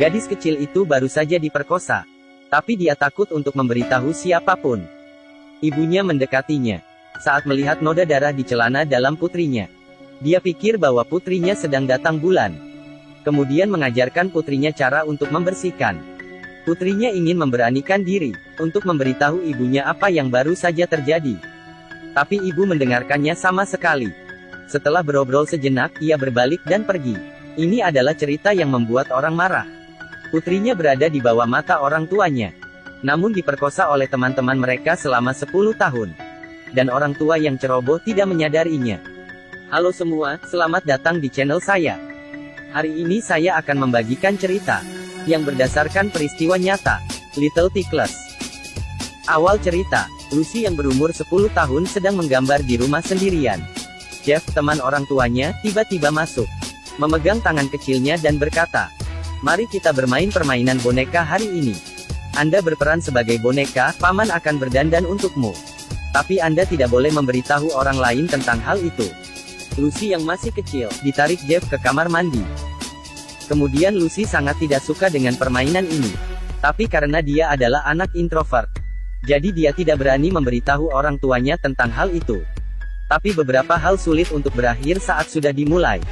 Gadis kecil itu baru saja diperkosa. Tapi dia takut untuk memberitahu siapapun. Ibunya mendekatinya. Saat melihat noda darah di celana dalam putrinya, dia pikir bahwa putrinya sedang datang bulan. Kemudian mengajarkan putrinya cara untuk membersihkan. Putrinya ingin memberanikan diri untuk memberitahu ibunya apa yang baru saja terjadi. Tapi ibu mendengarkannya sama sekali. Setelah berobrol sejenak, ia berbalik dan pergi. Ini adalah cerita yang membuat orang marah. Putrinya berada di bawah mata orang tuanya, namun diperkosa oleh teman-teman mereka selama 10 tahun. Dan orang tua yang ceroboh tidak menyadarinya. Halo semua, selamat datang di channel saya. Hari ini saya akan membagikan cerita yang berdasarkan peristiwa nyata, Little Tickless. Awal cerita, Lucy yang berumur 10 tahun sedang menggambar di rumah sendirian. Jeff, teman orang tuanya, tiba-tiba masuk, memegang tangan kecilnya dan berkata, "Mari kita bermain permainan boneka hari ini. Anda berperan sebagai boneka, Paman akan berdandan untukmu. Tapi Anda tidak boleh memberitahu orang lain tentang hal itu." Lucy yang masih kecil, ditarik Jeff ke kamar mandi. Kemudian Lucy sangat tidak suka dengan permainan ini. Tapi karena dia adalah anak introvert, jadi dia tidak berani memberitahu orang tuanya tentang hal itu. Tapi beberapa hal sulit untuk berakhir saat sudah dimulai.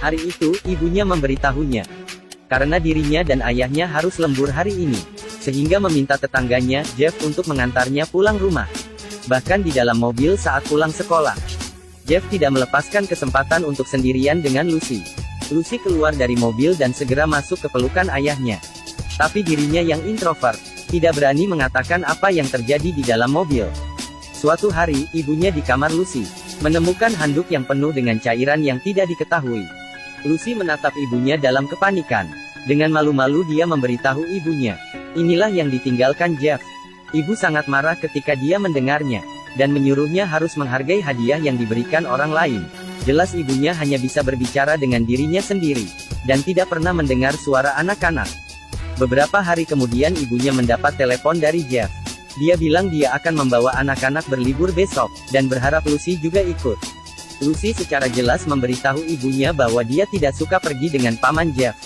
Hari itu, ibunya memberitahunya karena dirinya dan ayahnya harus lembur hari ini, sehingga meminta tetangganya, Jeff, untuk mengantarnya pulang rumah. Bahkan di dalam mobil saat pulang sekolah, Jeff tidak melepaskan kesempatan untuk sendirian dengan Lucy. Lucy keluar dari mobil dan segera masuk ke pelukan ayahnya. Tapi dirinya yang introvert tidak berani mengatakan apa yang terjadi di dalam mobil. Suatu hari, ibunya di kamar Lucy menemukan handuk yang penuh dengan cairan yang tidak diketahui. Lucy menatap ibunya dalam kepanikan. Dengan malu-malu dia memberitahu ibunya, inilah yang ditinggalkan Jeff. Ibu sangat marah ketika dia mendengarnya, dan menyuruhnya harus menghargai hadiah yang diberikan orang lain. Jelas ibunya hanya bisa berbicara dengan dirinya sendiri, dan tidak pernah mendengar suara anak-anak. Beberapa hari kemudian ibunya mendapat telepon dari Jeff. Dia bilang dia akan membawa anak-anak berlibur besok, dan berharap Lucy juga ikut. Lucy secara jelas memberitahu ibunya bahwa dia tidak suka pergi dengan Paman Jeff.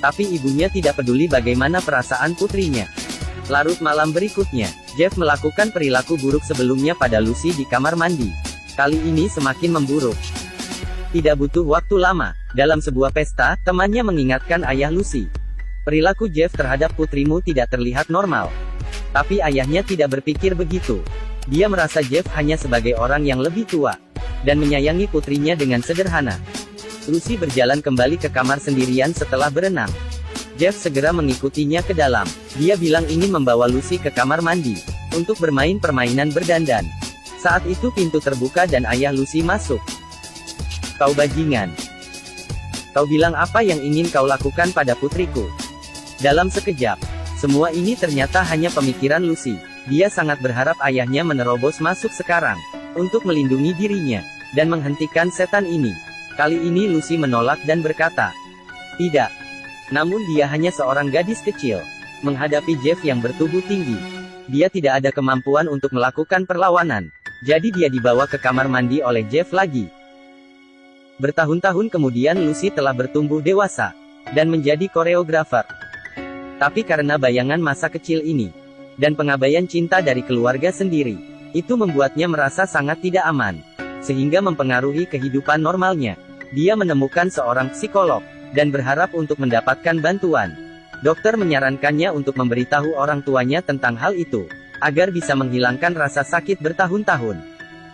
Tapi ibunya tidak peduli bagaimana perasaan putrinya. Larut malam berikutnya, Jeff melakukan perilaku buruk sebelumnya pada Lucy di kamar mandi. Kali ini semakin memburuk. Tidak butuh waktu lama, dalam sebuah pesta, temannya mengingatkan ayah Lucy. Perilaku Jeff terhadap putrimu tidak terlihat normal. Tapi ayahnya tidak berpikir begitu. Dia merasa Jeff hanya sebagai orang yang lebih tua, dan menyayangi putrinya dengan sederhana. Lucy berjalan kembali ke kamar sendirian setelah berenang. Jeff segera mengikutinya ke dalam. Dia bilang ingin membawa Lucy ke kamar mandi, untuk bermain permainan berdandan. Saat itu pintu terbuka dan ayah Lucy masuk. "Kau bajingan. Kau bilang apa yang ingin kau lakukan pada putriku?" Dalam sekejap, semua ini ternyata hanya pemikiran Lucy. Dia sangat berharap ayahnya menerobos masuk sekarang, untuk melindungi dirinya, dan menghentikan setan ini. Kali ini Lucy menolak dan berkata, "Tidak." Namun dia hanya seorang gadis kecil. Menghadapi Jeff yang bertubuh tinggi, dia tidak ada kemampuan untuk melakukan perlawanan. Jadi dia dibawa ke kamar mandi oleh Jeff lagi. Bertahun-tahun kemudian Lucy telah bertumbuh dewasa, dan menjadi koreografer. Tapi karena bayangan masa kecil ini, dan pengabaian cinta dari keluarga sendiri, itu membuatnya merasa sangat tidak aman, sehingga mempengaruhi kehidupan normalnya. Dia menemukan seorang psikolog, dan berharap untuk mendapatkan bantuan. Dokter menyarankannya untuk memberitahu orang tuanya tentang hal itu, agar bisa menghilangkan rasa sakit bertahun-tahun.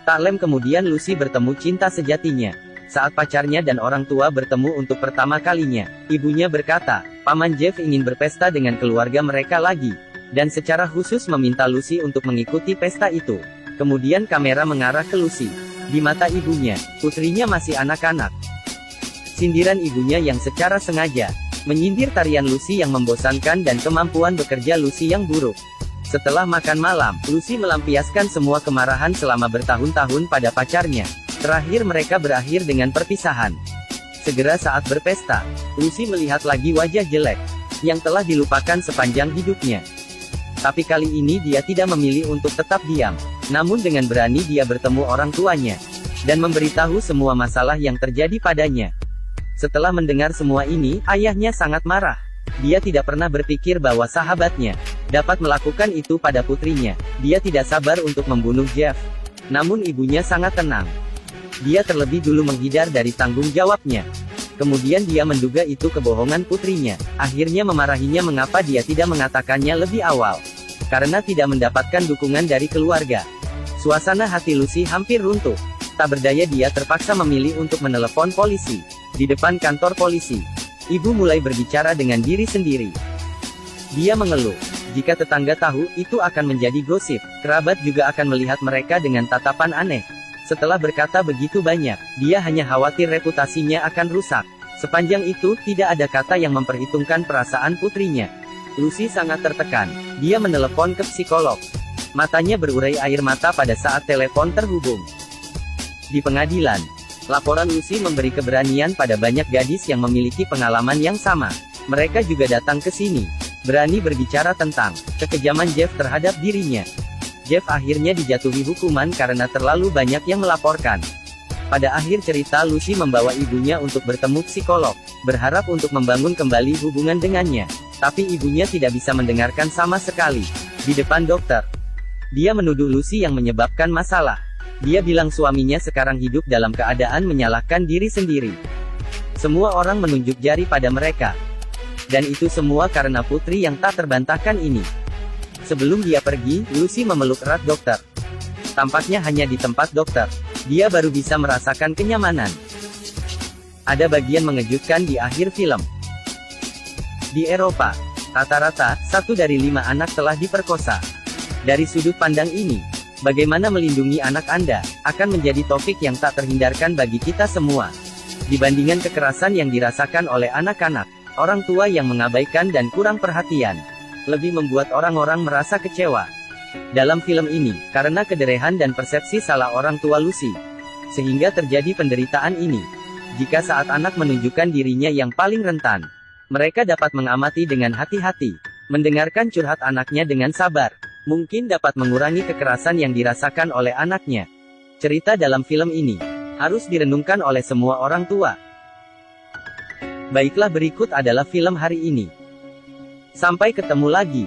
Tak lama kemudian Lucy bertemu cinta sejatinya. Saat pacarnya dan orang tua bertemu untuk pertama kalinya, ibunya berkata, Paman Jeff ingin berpesta dengan keluarga mereka lagi, dan secara khusus meminta Lucy untuk mengikuti pesta itu. Kemudian kamera mengarah ke Lucy. Di mata ibunya, putrinya masih anak-anak. Sindiran ibunya yang secara sengaja menyindir tarian Lucy yang membosankan dan kemampuan bekerja Lucy yang buruk. Setelah makan malam, Lucy melampiaskan semua kemarahan selama bertahun-tahun pada pacarnya. Terakhir mereka berakhir dengan perpisahan. Segera saat berpesta, Lucy melihat lagi wajah jelek, yang telah dilupakan sepanjang hidupnya. Tapi kali ini dia tidak memilih untuk tetap diam. Namun dengan berani dia bertemu orang tuanya, dan memberitahu semua masalah yang terjadi padanya. Setelah mendengar semua ini, ayahnya sangat marah. Dia tidak pernah berpikir bahwa sahabatnya dapat melakukan itu pada putrinya. Dia tidak sabar untuk membunuh Jeff. Namun ibunya sangat tenang. Dia terlebih dulu menghindar dari tanggung jawabnya. Kemudian dia menduga itu kebohongan putrinya. Akhirnya memarahinya mengapa dia tidak mengatakannya lebih awal. Karena tidak mendapatkan dukungan dari keluarga. Suasana hati Lucy hampir runtuh. Tak berdaya dia terpaksa memilih untuk menelepon polisi. Di depan kantor polisi, ibu mulai berbicara dengan diri sendiri. Dia mengeluh. Jika tetangga tahu, itu akan menjadi gosip. Kerabat juga akan melihat mereka dengan tatapan aneh. Setelah berkata begitu banyak, dia hanya khawatir reputasinya akan rusak. Sepanjang itu, tidak ada kata yang memperhitungkan perasaan putrinya. Lucy sangat tertekan. Dia menelepon ke psikolog. Matanya berurai air mata pada saat telepon terhubung. Di pengadilan, laporan Lucy memberi keberanian pada banyak gadis yang memiliki pengalaman yang sama. Mereka juga datang ke sini, berani berbicara tentang kekejaman Jeff terhadap dirinya. Jeff akhirnya dijatuhi hukuman karena terlalu banyak yang melaporkan. Pada akhir cerita Lucy membawa ibunya untuk bertemu psikolog, berharap untuk membangun kembali hubungan dengannya. Tapi ibunya tidak bisa mendengarkan sama sekali. Di depan dokter, dia menuduh Lucy yang menyebabkan masalah. Dia bilang suaminya sekarang hidup dalam keadaan menyalahkan diri sendiri. Semua orang menunjuk jari pada mereka. Dan itu semua karena putri yang tak terbantahkan ini. Sebelum dia pergi, Lucy memeluk erat dokter. Tampaknya hanya di tempat dokter, dia baru bisa merasakan kenyamanan. Ada bagian mengejutkan di akhir film. Di Eropa, rata-rata, 1 dari 5 anak telah diperkosa. Dari sudut pandang ini, bagaimana melindungi anak Anda, akan menjadi topik yang tak terhindarkan bagi kita semua. Dibandingkan kekerasan yang dirasakan oleh anak-anak, orang tua yang mengabaikan dan kurang perhatian, lebih membuat orang-orang merasa kecewa. Dalam film ini, karena kederehan dan persepsi salah orang tua Lucy, sehingga terjadi penderitaan ini. Jika saat anak menunjukkan dirinya yang paling rentan, mereka dapat mengamati dengan hati-hati, mendengarkan curhat anaknya dengan sabar, mungkin dapat mengurangi kekerasan yang dirasakan oleh anaknya. Cerita dalam film ini harus direnungkan oleh semua orang tua. Baiklah, berikut adalah film hari ini. Sampai ketemu lagi.